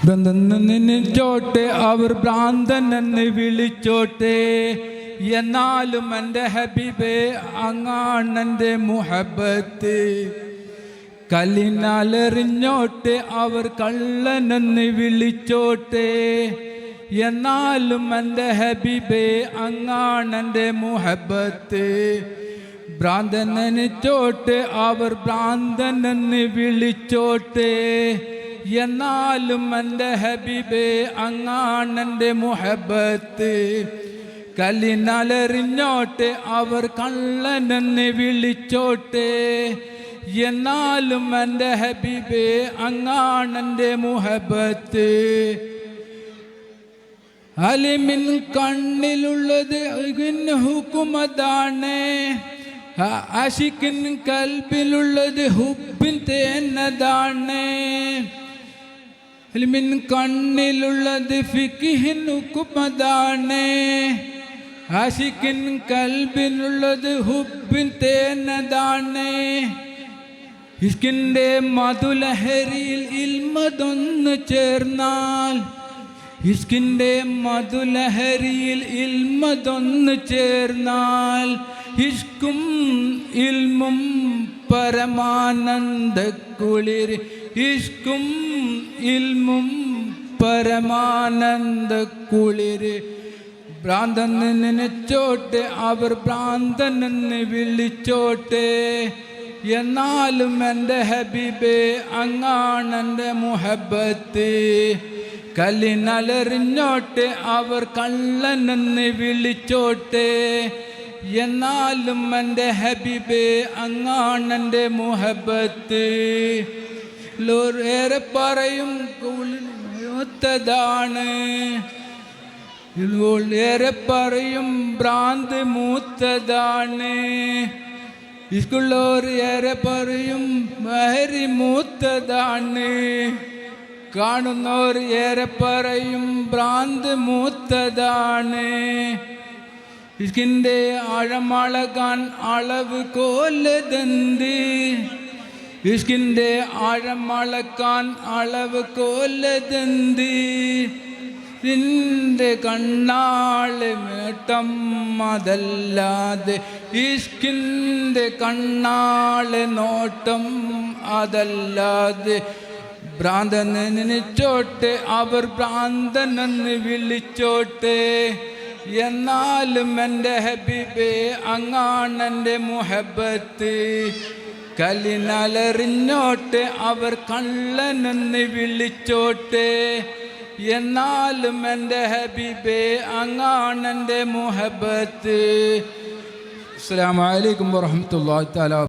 നിന്നിച്ചോട്ടെ അവർ ഭ്രാന്തനെന്ന് വിളിച്ചോട്ടെ, എന്നാലും എൻ്റെ ഹബീബേ അങ്ങാണെൻ്റെ മുഹബത്ത്. കല്ലിനാലെറിഞ്ഞോട്ടെ അവർ കള്ളനെന്ന് വിളിച്ചോട്ടെ, എന്നാലും എൻ്റെ ഹബീബേ അങ്ങാണെൻ്റെ മുഹബത്ത്. ഭ്രാന്തനെനിച്ചോട്ടെ അവർ ഭ്രാന്തനെന്ന് വിളിച്ചോട്ടെ, എന്നാലും എൻ്റെ ഹബീബേ അങ്ങാണെൻ്റെ മുഹബത്ത്. കല്ലിനാലെറിഞ്ഞോട്ടെ അവർ കള്ളനെന്ന് വിളിച്ചോട്ടെ, എന്നാലും എൻ്റെ ഹബീബേ അങ്ങാണെൻ്റെ മുഹബത്ത്. അലിമിൻ കണ്ണിലുള്ളത് ഹുക്കുമതാണ്, ആശിക്കിൻ കൽബിലുള്ളത് ഹുബിൻ തേന്നതാണ്. അലിമിൻ കണ്ണിലുള്ളത് ഫിഖിൻ ഹുക്കുമതാണ്, ആശിക്കിൻ കൽബിലുള്ളത് ഹുബിൻ തേന്നതാണ്. ഇഷ്കിൻ്റെ മധുലഹരിയിൽ ഇൽമതൊന്ന് ചേർന്നാൽ, ഇഷ്കിൻ്റെ മധുലഹരിയിൽ ഇൽമതൊന്ന് ചേർന്നാൽ, ഇഷ്കും ഇൽമും പരമാനന്ദ കുളിർ, ഇഷ്കും ഇൽമും പരമാനന്ദ കുളിർ. ഭ്രാന്തനെനിച്ചോട്ടെ അവർ ഭ്രാന്തനെന്ന് വിളിച്ചോട്ടെ, എന്നാലും എൻ്റെ ഹബീബേ അങ്ങാണെൻ്റെ മുഹബത്ത്. കല്ലിനാലെറിഞ്ഞോട്ടെ അവർ കള്ളനെന്ന് വിളിച്ചോട്ടെ, എന്നാലും എൻ്റെ ഹബീബേ അങ്ങാണെൻ്റെ മുഹബത്ത്. ഏറെ പറയും മൂത്തതാണ്, ഏറെ പറയും ഭ്രാന്ത് മൂത്തതാണ്. ഇസ്കുള്ളോർ ഏറെ പറയും മഹരി മൂത്തതാണ്, കാണുന്നവർ ഏറെ പറയും ഭ്രാന്ത് മൂത്തതാണ്. ഇസ്കിൻ്റെ ആഴമളകാൻ അളവ് കോലതെന്ത്, ഇസ്കിൻ്റെ ആഴമളക്കാൻ അളവ് കോലതെന്ത്. നിന്റെ കണ്ണാള് മേട്ടം അതല്ലാതെ, ഇഷ്കിൻ്റെ കണ്ണാള് നോട്ടം അതല്ലാതെ. ഭ്രാന്തനെനിച്ചോട്ടെ അവർ ഭ്രാന്തനെന്ന് വിളിച്ചോട്ടെ, എന്നാലും എൻ്റെ ഹബീബേ അങ്ങാണെൻ്റെ മുഹബത്ത്. കല്ലിനാലെറിഞ്ഞോട്ടെ അവർ കള്ളനെന്ന് വിളിച്ചോട്ടെ, എന്നാലും എൻ്റെ ഹബീബേ അങ്ങാണെൻ്റെ മുഹബത്ത്. അസ്സലാമു അലൈക്കും വറഹ്മത്തുള്ളാഹി തആല.